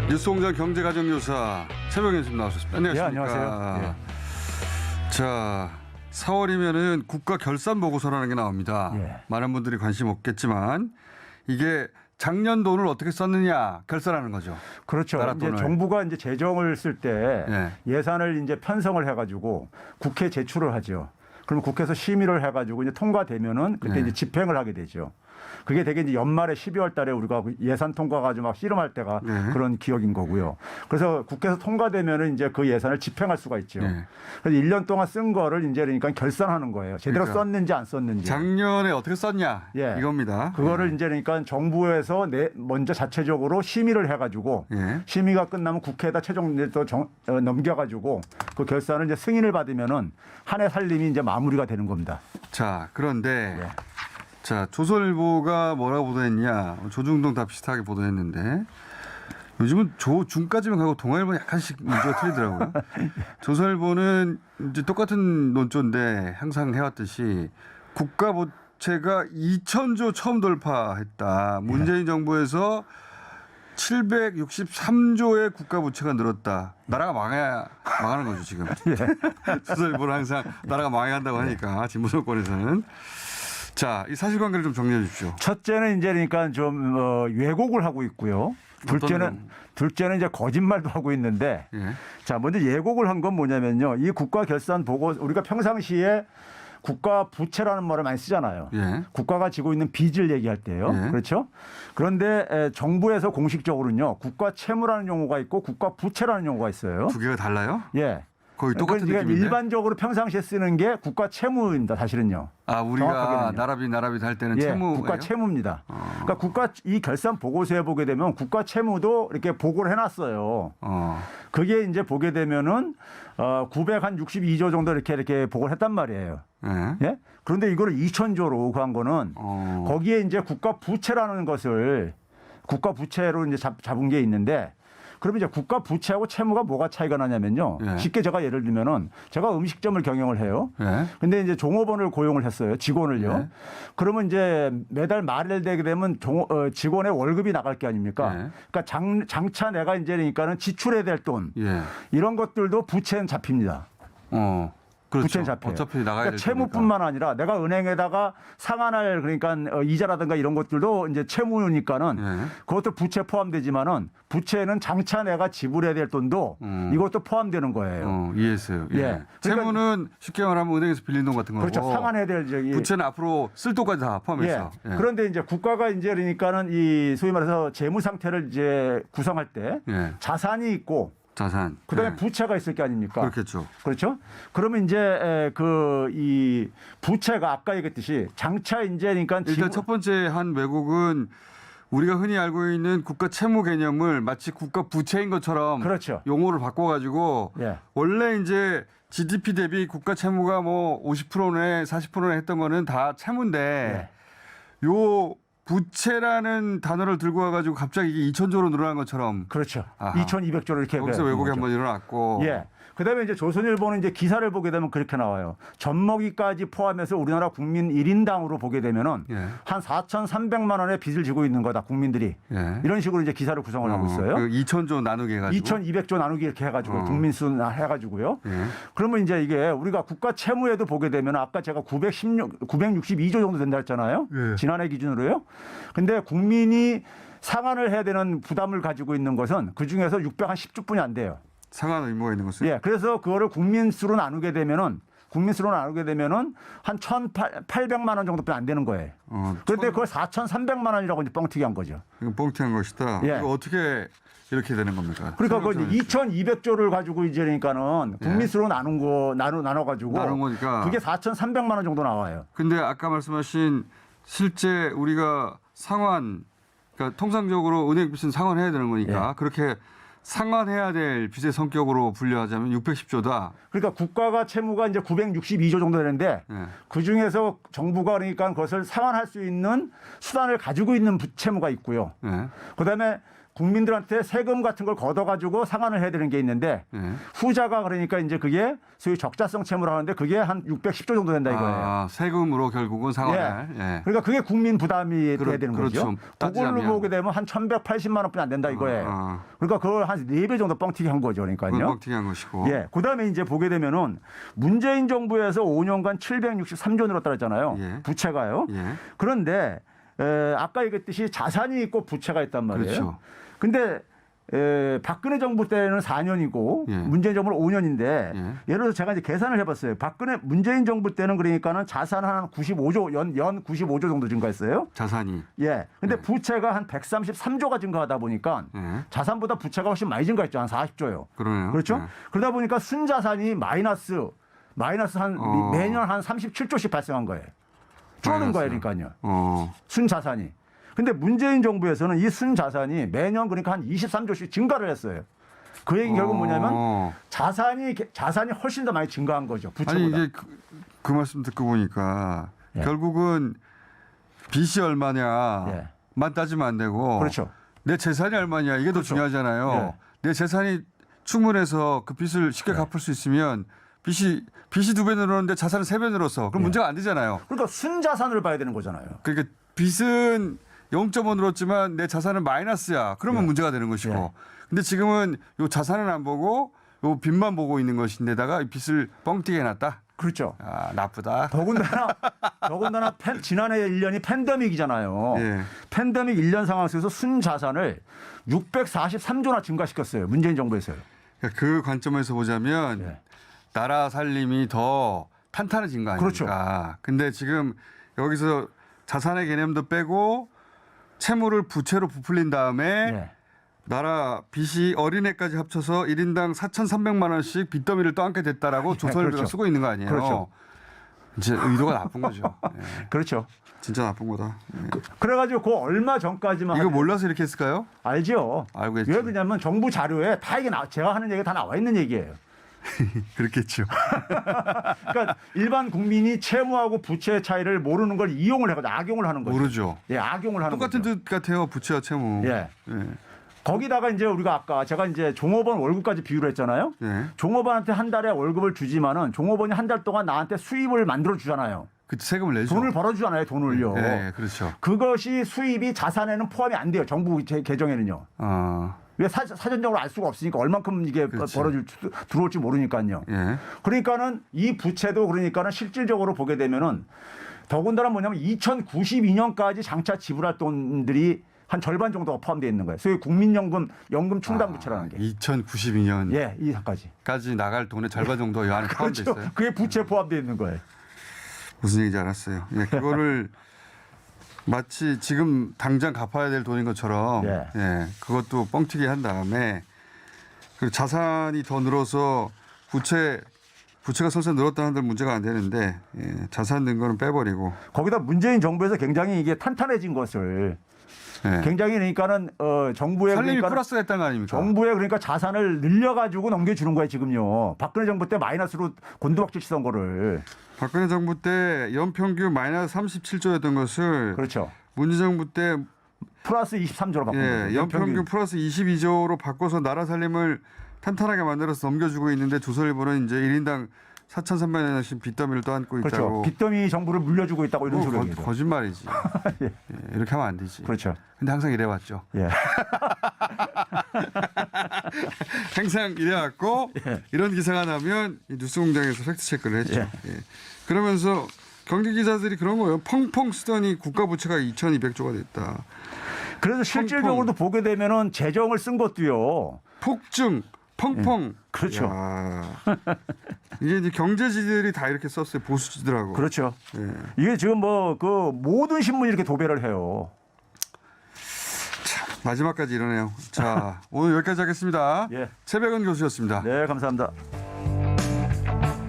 뉴스공장 경제가정교사 최병현 교수님 나오셨습니다. 안녕하십니까. 네, 안녕하세요. 예. 자, 4월이면은 국가 결산 보고서라는 게 나옵니다. 예. 많은 분들이 관심 없겠지만 이게 작년 돈을 어떻게 썼느냐 결산하는 거죠. 그렇죠. 나라 이제 돈을. 정부가 이제 재정을 쓸 때 예. 예산을 이제 편성을 해가지고 국회 제출을 하죠. 그럼 국회에서 심의를 해가지고 이제 통과되면은 그때 예. 이제 집행을 하게 되죠. 그게 되게 이제 연말에 12월 달에 우리가 예산 통과가지고 막 씨름할 때가 예. 그런 기억인 거고요. 그래서 국회에서 통과되면은 이제 그 예산을 집행할 수가 있죠. 예. 그래서 1년 동안 쓴 거를 이제 그러니까 결산하는 거예요. 제대로 그러니까 썼는지 안 썼는지. 작년에 어떻게 썼냐 예. 이겁니다. 그거를 예. 이제 그러니까 정부에서 먼저 자체적으로 심의를 해가지고 예. 심의가 끝나면 국회에다 최종 넘겨가지고 그 결산을 이제 승인을 받으면은 한 해 살림이 이제 마무리가 되는 겁니다. 자, 그런데 예. 자, 조선일보가 뭐라고 보도했냐. 조중동 다 비슷하게 보도했는데 요즘은 조중까지만 가고 동아일보는 약간씩 문제가 틀리더라고요. 조선일보는 이제 똑같은 논조인데 항상 해왔듯이 국가 부채가 2,000조 처음 돌파했다. 문재인 정부에서 763조의 국가 부채가 늘었다. 나라가 망하는 거죠, 지금. 조선일보는 항상 나라가 망해야 한다고 하니까 진보 정권에서는. 자, 이 사실관계를 좀 정리해 주십시오. 첫째는 이제 그러니까 좀 왜곡을 하고 있고요. 둘째는 이제 거짓말도 하고 있는데 예. 자, 먼저 예곡을 한 건 뭐냐면요. 이 국가 결산 보고 우리가 평상시에 국가 부채라는 말을 많이 쓰잖아요. 예. 국가가 지고 있는 빚을 얘기할 때요. 예. 그렇죠? 그런데 정부에서 공식적으로는요. 국가 채무라는 용어가 있고 국가 부채라는 용어가 있어요. 두 개가 달라요? 예. 거의 똑같은 그러니까 느낌인데. 일반적으로 평상시에 쓰는 게 국가 채무입니다. 사실은요. 아, 우리가 정확하게는요. 나라빚 할 때는 예, 채무. 국가 채무입니다. 그러니까 국가 이 결산 보고서에 보게 되면 국가 채무도 이렇게 보고를 해놨어요. 그게 이제 보게 되면은 962조 정도 이렇게 보고를 했단 말이에요. 예. 예? 그런데 이거를 2,000조로 구한 거는 거기에 이제 국가 부채라는 것을 국가 부채로 이제 잡은 게 있는데 그러면 이제 국가 부채하고 채무가 뭐가 차이가 나냐면요. 예. 쉽게 제가 예를 들면은 제가 음식점을 경영을 해요. 예. 근데 이제 종업원을 고용을 했어요. 직원을요. 예. 그러면 이제 매달 말일 되게 되면 직원의 월급이 나갈 게 아닙니까? 예. 그러니까 장차 내가 이제 그러니까는 지출해야 될 돈 예. 이런 것들도 부채는 잡힙니다. 그렇죠. 부채는 잡혀요. 어차피 나가야 그러니까 될 채무뿐만 아니라 내가 은행에다가 상환할 그러니까 이자라든가 이런 것들도 이제 채무니까는 예. 그것도 부채 포함되지만은 부채는 장차 내가 지불해야 될 돈도 이것도 포함되는 거예요. 이해했어요. 예. 예. 채무는 쉽게 말하면 은행에서 빌린 돈 같은 거고. 그렇죠. 상환해야 될 저기 부채는 앞으로 쓸 돈까지 다 포함해서. 예. 예. 그런데 이제 국가가 이제 그러니까는 이 소위 말해서 재무 상태를 이제 구성할 때 예. 자산이 있고 자산. 그다음에 예. 부채가 있을 게 아닙니까? 그렇겠죠. 그렇죠? 그러면 이제 이 부채가 아까 얘기했듯이 장차 이제 그러니까 일단 첫 번째 한 왜곡은 우리가 흔히 알고 있는 국가 채무 개념을 마치 국가 부채인 것처럼 그렇죠. 용어를 바꿔가지고 예. 원래 이제 GDP 대비 국가 채무가 뭐 50%네 40%네 했던 거는 다 채무인데 요 부채라는 단어를 들고 와가지고 갑자기 이게 2,000조로 늘어난 것처럼. 그렇죠. 아하. 2,200조를 이렇게 거기서 왜곡이 한번 일어났고. 예. 그다음에 이제 조선일보는 이제 기사를 보게 되면 그렇게 나와요. 젖먹이까지 포함해서 우리나라 국민 1인당으로 보게 되면은 예. 한 4,300만 원의 빚을 지고 있는 거다 국민들이. 예. 이런 식으로 이제 기사를 구성을 하고 있어요. 그 2,000조 나누게 해가지고. 2,200조 나누기 이렇게 해가지고 국민수 해가지고요. 예. 그러면 이제 이게 우리가 국가 채무에도 보게 되면 아까 제가 962조 정도 된다 했잖아요. 예. 지난해 기준으로요. 근데 국민이 상환을 해야 되는 부담을 가지고 있는 것은 그 중에서 610조뿐이 안 돼요. 상환 의무가 있는 것은. 예. 그래서 그거를 국민수로 나누게 되면은 한 1,800만 원 정도밖에 안 되는 거예요. 그런데 그걸 4,300만 원이라고 이제 뻥튀기 한 거죠. 이건 뻥튀한 것이다. 예. 이거 어떻게 이렇게 되는 겁니까? 그러니까 그 2,200조를 가지고 이제 그러니까는 국민수로 나눠 가지고 나눈 거니까. 그게 4,300만 원 정도 나와요. 근데 아까 말씀하신 실제 우리가 상환, 그러니까 통상적으로 은행 빚은 상환해야 되는 거니까 그렇게 상환해야 될 빚의 성격으로 분류하자면 610조다. 그러니까 국가가 채무가 이제 962조 정도 되는데 그 중에서 정부가 그러니까 그것을 상환할 수 있는 수단을 가지고 있는 채무가 있고요. 그다음에 국민들한테 세금 같은 걸 걷어가지고 상환을 해야 되는 게 있는데 후자가 그러니까 이제 그게 소위 적자성 채무를 하는데 그게 한 610조 정도 된다 이거예요. 세금으로 결국은 상환할. 예. 그러니까 그게 국민 부담이 돼야 되는 거죠. 그걸로 따지자면. 보게 되면 한 1,180만 원뿐이 안 된다 이거예요. 그러니까 그걸 한 4배 정도 뻥튀기 한 거죠. 그러니까요. 뻥튀기 한 것이고. 예. 그다음에 이제 보게 되면은 문재인 정부에서 5년간 763조 늘었다 그랬잖아요. 예. 부채가요. 예. 그런데 아까 얘기했듯이 자산이 있고 부채가 있단 말이에요. 그렇죠. 근데 박근혜 정부 때는 4년이고 예. 문재인 정부는 5년인데 예. 예를 들어서 제가 이제 계산을 해봤어요. 문재인 정부 때는 그러니까는 자산 한 95조 연 95조 정도 증가했어요. 자산이. 예. 근데 부채가 한 133조가 증가하다 보니까 자산보다 부채가 훨씬 많이 증가했죠. 한 40조요. 그러네요. 그렇죠? 네. 그러다 보니까 순자산이 마이너스 한 매년 한 37조씩 발생한 거예요. 줄어든 거예요, 그러니까요. 순자산이. 근데 문재인 정부에서는 이 순자산이 매년 그러니까 한 23조씩 증가를 했어요. 그 얘기는 결국 뭐냐면 자산이 훨씬 더 많이 증가한 거죠. 부채보다. 아니 이게 그 말씀 듣고 보니까 예. 결국은 빚이 얼마냐만 예. 따지면 안 되고 그렇죠. 내 재산이 얼마냐 이게 더 그렇죠. 중요하잖아요. 예. 내 재산이 충분해서 그 빚을 쉽게 갚을 수 있으면 빚이 2배 늘었는데 자산은 3배 늘었어. 그럼 문제가 안 되잖아요. 그러니까 순자산을 봐야 되는 거잖아요. 그러니까 빚은 0.5 늘었지만 내 자산은 마이너스야. 그러면 문제가 되는 것이고. 근데 지금은 요 자산은 안 보고 요 빚만 보고 있는 것인데다가 이 빚을 뻥튀기 해놨다. 그렇죠. 아, 나쁘다. 더군다나 지난해 1년이 팬데믹이잖아요. 예. 팬데믹 1년 상황 속에서 순자산을 643조나 증가시켰어요. 문재인 정부에서요. 그러니까 그 관점에서 보자면 나라 살림이 더 탄탄해진 거 아닙니까? 그렇죠. 근데 지금 여기서 자산의 개념도 빼고 채무를 부채로 부풀린 다음에 나라 빚이 어린애까지 합쳐서 1인당 4,300만 원씩 빚더미를 떠안게 됐다라고 조선일보가 그렇죠. 쓰고 있는 거 아니에요? 그렇죠. 이제 의도가 나쁜 거죠. 그렇죠. 진짜 나쁜 거다. 그래가지고 그 얼마 전까지만 이거 몰라서 이렇게 했을까요? 알죠. 알고 했지. 왜 그러냐면 정부 자료에 다 이게 제가 하는 얘기가 다 나와 있는 얘기예요. 그렇겠죠. 그러니까 일반 국민이 채무하고 부채의 차이를 모르는 걸 이용을 해가지고 악용을 하는 거죠. 모르죠. 예, 악용을 하는 똑같은 거죠. 뜻 같아요. 부채와 채무. 예. 거기다가 이제 우리가 아까 제가 이제 종업원 월급까지 비유를 했잖아요. 종업원한테 한 달에 월급을 주지만은 종업원이 한 달 동안 나한테 수입을 만들어 주잖아요. 그 세금을 내죠. 돈을 벌어주잖아요. 돈을요. 네, 그렇죠. 그것이 수입이 자산에는 포함이 안 돼요. 정부 개정에는요. 왜 사전적으로 알 수가 없으니까 얼만큼 이게 들어올지 모르니까요. 예. 그러니까는 이 부채도 그러니까는 실질적으로 보게 되면은 더군다나 뭐냐면 2092년까지 장차 지불할 돈들이 한 절반 정도가 포함되어 있는 거예요. 소위 국민연금 충당 부채라는 게. 2092년. 예, 이사까지. 까지 나갈 돈의 절반 정도 이 안에 포함되어 그렇죠. 있어요. 그게 부채 포함되어 있는 거예요. 무슨 얘기인지 알았어요. 예, 그거를 마치 지금 당장 갚아야 될 돈인 것처럼 그것도 뻥튀기 한 다음에 그리고 자산이 더 늘어서 부채가 설사 늘었다는 데 문제가 안 되는데 자산 는 거는 빼버리고 거기다 문재인 정부에서 굉장히 이게 탄탄해진 것을 굉장히 그러니까는 정부의 살림이 그러니까 플러스가 됐다는 거 아닙니까? 정부의 그러니까 자산을 늘려가지고 넘겨주는 거예요 지금요. 박근혜 정부 때 마이너스로 곤두박질 치던 거를. 박근혜 정부 때 연평균 마이너스 37조였던 것을 그렇죠. 문재인 정부 때 플러스 23조로 바꾼 거예요. 연평균 플러스 22조로 바꿔서 나라 살림을 탄탄하게 만들어서 넘겨주고 있는데 조선일보는 이제 1인당 4,300원씩 빚더미를 떠안고 그렇죠. 있다고. 빚더미 정부를 물려주고 있다고 이런 식으로 얘기죠. 거짓말이지. 이렇게 하면 안 되지. 그렇죠. 근데 항상 이래왔죠. 예. 항상 이래왔고 이런 기사가 나면 뉴스공장에서 팩트체크를 했죠. 그러면서 경제기자들이 그런 거예요. 펑펑 쓰더니 국가부채가 2,200조가 됐다. 그래서 실질적으로도 보게 되면은 재정을 쓴 것도요. 폭증, 펑펑. 그렇죠. 이게 이제 경제지들이 다 이렇게 썼어요. 보수지들하고. 그렇죠. 이게 지금 뭐 그 모든 신문이 이렇게 도배를 해요. 참, 마지막까지 이러네요. 자, 오늘 여기까지 하겠습니다. 최백은 교수였습니다. 네, 감사합니다.